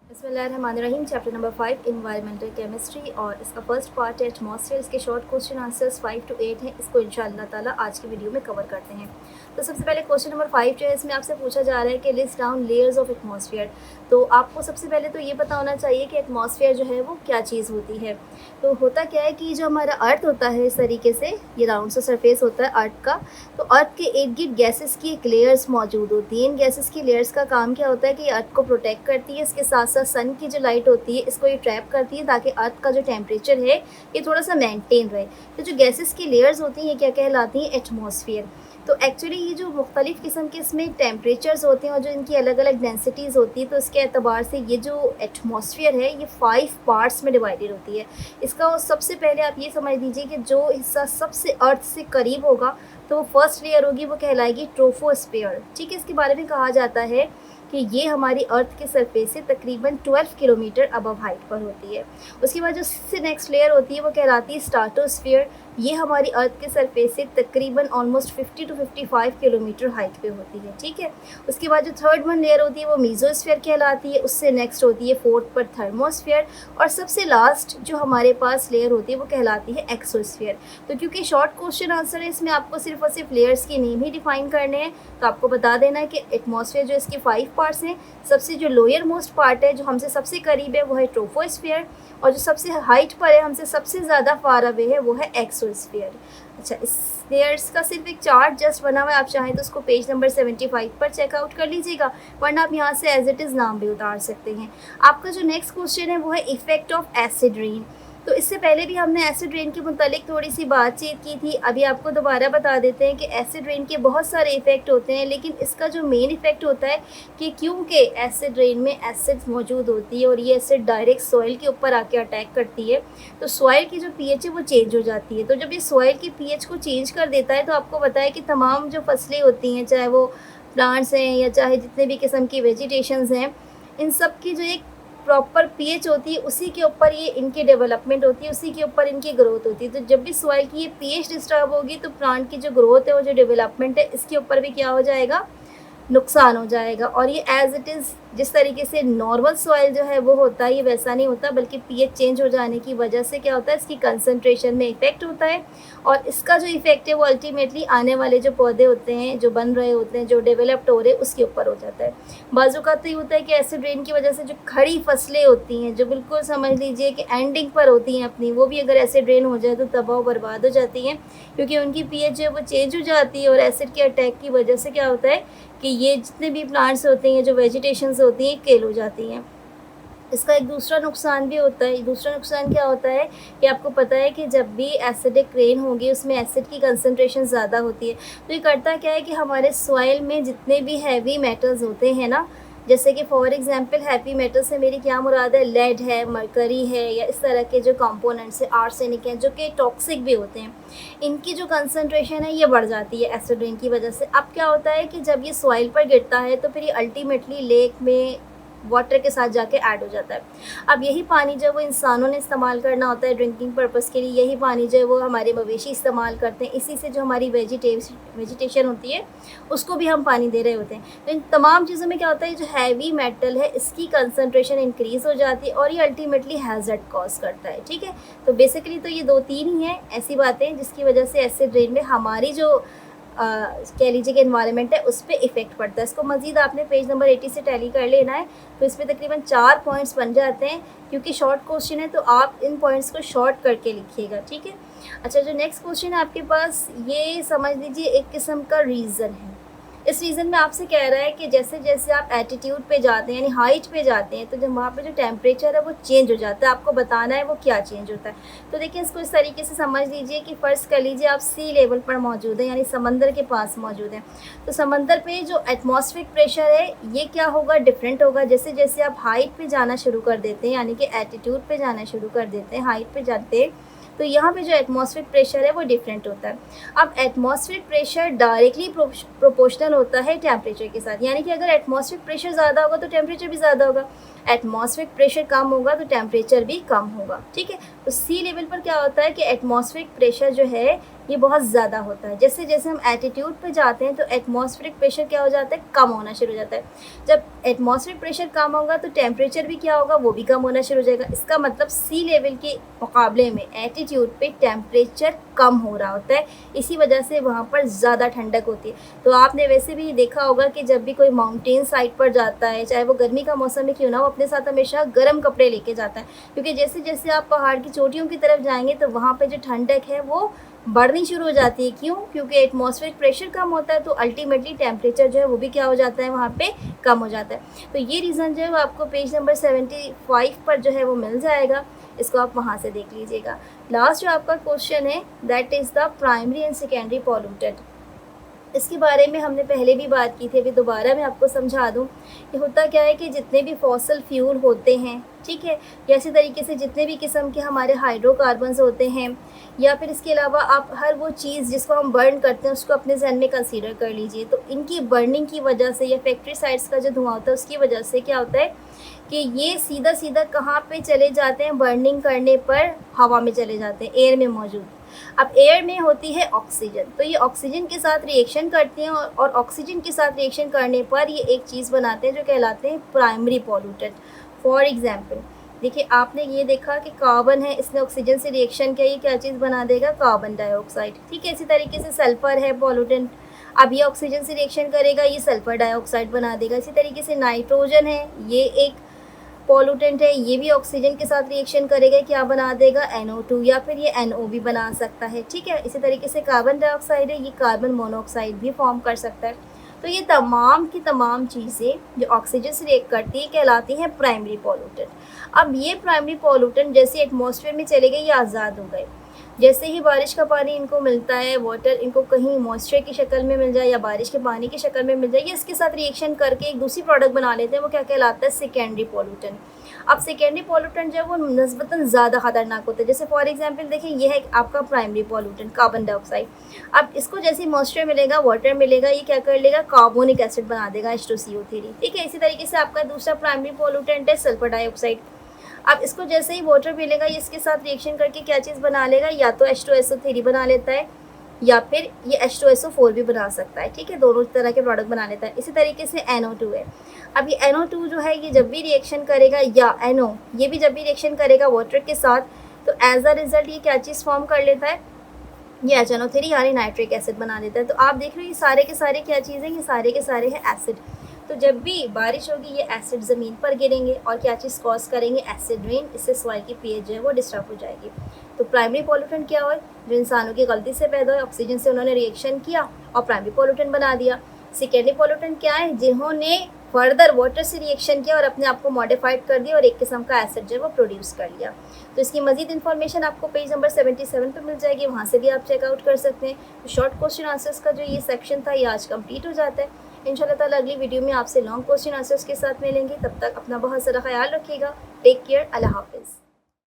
बिस्मिल्लाहिर्रहमानिर्रहीम। Chapter number 5 environmental chemistry और इसका फर्स्ट पार्ट है एटमॉस्फेयर। इसके शॉर्ट क्वेश्चन आंसर्स 5 to 8 हैं। इसको इंशाअल्लाह ताला आज की वीडियो में कवर करते हैं। तो सबसे पहले क्वेश्चन नंबर 5 जो है इसमें आपसे पूछा जा रहा है कि list down layers of atmosphere. तो आपको सबसे पहले तो ये पता होना चाहिए कि एटमॉस्फेयर जो है वो क्या चीज़ होती है। तो होता क्या है कि जो हमारा अर्थ होता है इस तरीके से ये राउंड सा सरफेस होता है अर्थ का। तो अर्थ के इर्द गिर्द गैसेस की एक लेयर्स मौजूद होती हैं। इन गैसेस की लेयर्स का काम क्या होता है कि अर्थ को प्रोटेक्ट करती है। इसके साथ साथ सन की जो लाइट होती है इसको ये ट्रैप करती है ताकि अर्थ का जो टेम्परेचर है ये थोड़ा सा मेंटेन रहे। तो जो गैसेस की लेयर्स होती हैं ये क्या कहलाती हैं? एटमॉस्फेयर। तो एक्चुअली ये जो मुख्तलिफ़ किस्म के इसमें टेम्परेचर्स होते हैं और जो इनकी अलग अलग डेंसिटीज़ होती है तो इसके एतबार से ये जो एटमॉस्फेयर है ये 5 पार्ट्स में डिवाइडेड होती है। इसका सबसे पहले आप ये समझ लीजिए कि जो हिस्सा सबसे अर्थ से करीब होगा तो वो फर्स्ट लेयर होगी, वो कहलाएगी ट्रोपोस्फेयर। ठीक है, इसके बारे में कहा जाता है कि ये हमारी अर्थ के सरफेस से तकरीबन 12 किलोमीटर अबव हाइट पर होती है। उसके बाद जो इससे नेक्स्ट लेयर होती है वो कहलाती है स्ट्राटोस्फेयर। ये हमारी अर्थ के सरफेस से तकरीबन ऑलमोस्ट 50 to 55 किलोमीटर हाइट पे होती है। ठीक है, उसके बाद जो थर्ड वन लेयर होती है वो मीजोस्फेयर कहलाती है। उससे नेक्स्ट होती है फोर्थ पर थर्मोस्फेयर और सबसे लास्ट जो हमारे पास लेयर होती है वो कहलाती है एक्सोस्फेयर। तो क्योंकि शॉर्ट क्वेश्चन आंसर है इसमें आपको सिर्फ और सिर्फ लेयर्स के नेम ही डिफाइन करने हैं तो आपको बता देना है कि एटमॉस्फेयर जो इसके 5 पार्ट्स हैं, सबसे जो लोअर मोस्ट पार्ट है जो हमसे सबसे करीब है वो है ट्रोपोस्फेयर और जो सबसे हाइट पर है हमसे सबसे ज़्यादा फार अवे है वो है एक्सोस्फेयर। अच्छा, इस लेयर्स का सिर्फ एक चार्ट जस्ट बना हुआ है, आप चाहें तो उसको पेज नंबर 75 पर चेकआउट कर लीजिएगा, वरना आप यहाँ से एज इट इज़ नाम भी उतार सकते हैं। आपका जो नेक्स्ट क्वेश्चन है वो है इफेक्ट ऑफ एसिड रेन। तो इससे पहले भी हमने एसिड रेन के मुतालिक थोड़ी सी बातचीत की थी, अभी आपको दोबारा बता देते हैं कि एसिड रेन के बहुत सारे इफ़ेक्ट होते हैं, लेकिन इसका जो मेन इफ़ेक्ट होता है कि क्योंकि एसिड रेन में एसिड मौजूद होती है और ये एसिड डायरेक्ट सॉइल के ऊपर आके अटैक करती है तो सॉइल की जो पीएच है वो चेंज हो जाती है। तो जब ये सॉइल की पीएच को चेंज कर देता है तो आपको पता है कि तमाम जो फसलें होती हैं, चाहे वो प्लांट्स हैं या चाहे जितने भी किस्म की वेजिटेशंस हैं, इन सब की जो एक प्रॉपर पीएच होती है उसी के ऊपर ये इनकी डेवलपमेंट होती है, उसी के ऊपर इनकी ग्रोथ होती है। तो जब भी सॉइल की ये पीएच डिस्टर्ब होगी तो प्लांट की जो ग्रोथ है वो जो डेवलपमेंट है इसके ऊपर भी क्या हो जाएगा? नुकसान हो जाएगा। और ये एज इट इज़ जिस तरीके से नॉर्मल सॉइल जो है वो होता है ये वैसा नहीं होता, बल्कि पीएच चेंज हो जाने की वजह से क्या होता है इसकी कंसंट्रेशन में इफेक्ट होता है और इसका जो इफेक्ट है वो अल्टीमेटली आने वाले जो पौधे होते हैं, जो बन रहे होते हैं, जो डेवलप्ड हो रहे हैं उसके ऊपर हो जाता है। बाजू का तो ये होता है कि एसिड रेन की वजह से जो खड़ी फसलें होती हैं, जो बिल्कुल समझ लीजिए कि एंडिंग पर होती हैं अपनी, वो भी अगर एसिड रेन हो जाए तो तबाह बर्बाद हो जाती हैं, क्योंकि उनकी पीएच जो है वो चेंज हो जाती है और एसिड के अटैक की वजह से क्या होता है कि ये जितने भी प्लांट्स होते हैं, जो वेजिटेशंस होती हैं, केल हो जाती हैं। इसका एक दूसरा नुकसान भी होता है। दूसरा नुकसान क्या होता है कि आपको पता है कि जब भी एसिडिक रेन होगी उसमें एसिड की कंसंट्रेशन ज़्यादा होती है तो ये करता क्या है कि हमारे सॉइल में जितने भी हैवी मेटल्स होते हैं ना, जैसे कि फॉर एग्जांपल हैवी मेटल से मेरी क्या मुराद है? लेड है, मरकरी है या इस तरह के जो कंपोनेंट्स है, आर्सेनिक हैं, जो कि टॉक्सिक भी होते हैं, इनकी जो कंसंट्रेशन है ये बढ़ जाती है एसिड रेन की वजह से। अब क्या होता है कि जब ये सॉइल पर गिरता है तो फिर ये अल्टीमेटली लेक में वाटर के साथ जाके ऐड हो जाता है। अब यही पानी जो वो इंसानों ने इस्तेमाल करना होता है ड्रिंकिंग पर्पज़ के लिए, यही पानी जो है वो हमारे मवेशी इस्तेमाल करते हैं, इसी से जो हमारी वेजिटेशन होती है उसको भी हम पानी दे रहे होते हैं। तो इन तमाम चीज़ों में क्या होता है, जो हैवी मेटल है इसकी कंसंट्रेशन इंक्रीज़ हो जाती है और ये अल्टीमेटली हैज़र्ड कॉज करता है। ठीक है, तो बेसिकली तो ये 2-3 ही हैं ऐसी बातें जिसकी वजह से एसिड रेन में हमारी जो कह लीजिए कि इन्वायरमेंट है उस पर इफ़ेक्ट पड़ता है। इसको मज़ीद आपने पेज नंबर 80 से टैली कर लेना है। तो इस पर तकरीबन 4 पॉइंट्स बन जाते हैं, क्योंकि शॉर्ट क्वेश्चन है तो आप इन पॉइंट्स को शॉर्ट करके लिखिएगा। ठीक है, अच्छा, जो नेक्स्ट क्वेश्चन है आपके पास ये समझ लीजिए एक किस्म का रीज़न है। इस रीज़न में आपसे कह रहा है कि जैसे जैसे आप एटीट्यूड पे जाते हैं यानी हाइट पे जाते हैं तो जब वहाँ पे जो टेम्परेचर है वो चेंज हो जाता है, आपको बताना है वो क्या चेंज होता है। तो देखिए इसको इस तरीके से समझ लीजिए कि फ़र्ज़ कर लीजिए आप सी लेवल पर मौजूद हैं, यानी समंदर के पास मौजूद हैं। तो समंदर पे जो एटमॉस्फेरिक प्रेशर है ये क्या होगा? डिफरेंट होगा। जैसे जैसे आप हाइट पे जाना शुरू कर देते हैं, यानी कि एटीट्यूड पे जाना शुरू कर देते हैं, हाइट पे जाते हैं, तो यहाँ पे जो एटमॉस्फेरिक प्रेशर है वो डिफरेंट होता है। अब एटमॉस्फेरिक प्रेशर डायरेक्टली प्रोपोर्शनल होता है टेम्परेचर के साथ, यानी कि अगर एटमॉस्फेरिक प्रेशर ज़्यादा होगा तो टेम्परेचर भी ज़्यादा होगा, एटमॉस्फेरिक प्रेशर कम होगा तो टेम्परेचर भी कम होगा। ठीक है, तो सी लेवल पर क्या होता है कि एटमॉस्फेरिक प्रेशर जो है ये बहुत ज़्यादा होता है। जैसे जैसे हम एल्टीट्यूड पे जाते हैं तो एटमॉस्फेरिक प्रेशर क्या हो जाता है, कम होना शुरू हो जाता है। जब एटमॉस्फेरिक प्रेशर कम होगा तो टेम्परेचर भी क्या होगा, वो भी कम होना शुरू हो जाएगा। इसका मतलब सी लेवल के मुकाबले में एल्टीट्यूड पे टेम्परेचर कम हो रहा होता है, इसी वजह से वहाँ पर ज़्यादा ठंडक होती है। तो आपने वैसे भी देखा होगा कि जब भी कोई माउंटेन साइड पर जाता है, चाहे वो गर्मी का मौसम में क्यों ना हो, अपने साथ हमेशा गर्म कपड़े लेके जाता है, क्योंकि जैसे जैसे आप पहाड़ की चोटियों की तरफ जाएंगे तो वहाँ पे जो ठंडक है वो बढ़नी शुरू हो जाती है। क्यों? क्योंकि एटमॉस्फेरिक प्रेशर कम होता है, तो अल्टीमेटली टेम्परेचर जो है वो भी क्या हो जाता है, वहाँ पे कम हो जाता है। तो ये रीज़न जो है वो आपको पेज नंबर 75 पर जो है वो मिल जाएगा, इसको आप वहाँ से देख लीजिएगा। लास्ट जो आपका क्वेश्चन है that is the primary and secondary pollutant. इसके बारे में हमने पहले भी बात की थी, अभी दोबारा मैं आपको समझा दूं कि होता क्या है कि जितने भी फॉसल फ्यूल होते हैं, ठीक है, या इसी तरीके से जितने भी किस्म के हमारे हाइड्रोकार्बन्स होते हैं, या फिर इसके अलावा आप हर वो चीज़ जिसको हम बर्न करते हैं उसको अपने जहन में कंसीडर कर लीजिए। तो इनकी बर्निंग की वजह से या फैक्ट्री साइट्स का जो धुआं होता है उसकी वजह से क्या होता है कि ये सीधा सीधा कहाँ पे चले जाते हैं, बर्निंग करने पर हवा में चले जाते हैं, एयर में मौजूद। अब एयर में होती है ऑक्सीजन, तो ये ऑक्सीजन के साथ रिएक्शन करते हैं और ऑक्सीजन के साथ रिएक्शन करने पर ये एक चीज़ बनाते हैं जो कहलाते हैं प्राइमरी पॉल्यूटेंट। फॉर एग्जांपल देखिए, आपने ये देखा कि कार्बन है, इसने ऑक्सीजन से रिएक्शन किया, ये क्या चीज़ बना देगा, कार्बन डाइऑक्साइड, ठीक है। इसी तरीके से सल्फर है पॉल्यूटेंट, अब ये ऑक्सीजन से रिएक्शन करेगा, ये सल्फर डाइऑक्साइड बना देगा। इसी तरीके से नाइट्रोजन है, ये एक पॉल्यूटेंट है, ये भी ऑक्सीजन के साथ रिएक्शन करेगा, क्या बना देगा, NO2, या फिर ये NO भी बना सकता है, ठीक है। इसी तरीके से कार्बन डाइऑक्साइड है, ये कार्बन मोनोऑक्साइड भी फॉर्म कर सकता है। तो ये तमाम की तमाम चीज़ें जो ऑक्सीजन से रिएक्ट करती है कहलाती हैं प्राइमरी पॉल्यूटेंट। अब ये प्राइमरी पॉल्यूटेंट जैसे एटमॉस्फेयर में चले गए, ये आज़ाद हो गए। जैसे ही बारिश का पानी इनको मिलता है, वाटर इनको कहीं मॉइस्चर की शक्ल में मिल जाए या बारिश के पानी की शक्ल में मिल जाए, ये इसके साथ रिएक्शन करके एक दूसरी प्रोडक्ट बना लेते हैं, वो क्या कहलाता है, सेकेंडरी पॉल्यूटेंट। अब सेकेंडरी पॉल्यूटेंट जो है वो निस्बतन ज़्यादा ख़तरनाक होता है। जैसे फॉर एग्जांपल देखिए, ये है आपका प्राइमरी पॉल्यूटेंट कार्बन डाइऑक्साइड। अब इसको जैसे मॉइस्चर मिलेगा, वाटर मिलेगा, ये क्या कर लेगा, कार्बोनिक एसिड बना देगा, H2CO3, ठीक है। इसी तरीके से आपका दूसरा प्राइमरी पॉल्यूटेंट है सल्फर डाइऑक्साइड। अब इसको जैसे ही वाटर मिलेगा, ये इसके साथ रिएक्शन करके क्या चीज़ बना लेगा, या तो H2SO3 बना लेता है या फिर ये H2SO4 भी बना सकता है, ठीक है, दोनों तरह के प्रोडक्ट बना लेता है। इसी तरीके से NO2 है। अब ये NO2 जो है ये जब भी रिएक्शन करेगा, या NO ये भी जब भी रिएक्शन करेगा वाटर के साथ, तो एज अ रिजल्ट ये क्या चीज़ फॉर्म कर लेता है, ये HNO3 यानी नाइट्रिक एसिड बना देता है। तो आप देख रहे हो ये सारे के सारे क्या चीज़ें, ये सारे के सारे हैं एसिड। तो जब भी बारिश होगी ये एसिड ज़मीन पर गिरेंगे और क्या चीज़ कॉज करेंगे, एसिड रेन, इससे सॉइल की pH जो है वो डिस्टर्ब हो जाएगी। तो प्राइमरी पॉल्यूटेंट क्या हुआ, जो इंसानों की गलती से पैदा हुए, ऑक्सीजन से उन्होंने रिएक्शन किया और प्राइमरी पॉल्यूटेंट बना दिया। सेकेंडरी पॉल्यूटेंट क्या है, जिन्होंने फर्दर वाटर से रिएक्शन किया और अपने आप को मॉडिफाइड कर दिया और एक किस्म का एसिड जो है वो प्रोड्यूस कर लिया। तो इसकी मजीद इन्फॉर्मेशन आपको पेज नंबर 77 पे मिल जाएगी, वहाँ से भी आप चेकआउट कर सकते हैं। तो शॉर्ट क्वेश्चन आंसर्स का जो ये सेक्शन था ये आज कंप्लीट हो जाता है। इंशाल्लाह ताला अगली वीडियो में आपसे लॉन्ग क्वेश्चन आंसर्स के साथ मिलेंगे। तब तक अपना बहुत सारा ख्याल रखिएगा। टेक केयर, अल्लाह हाफिज़।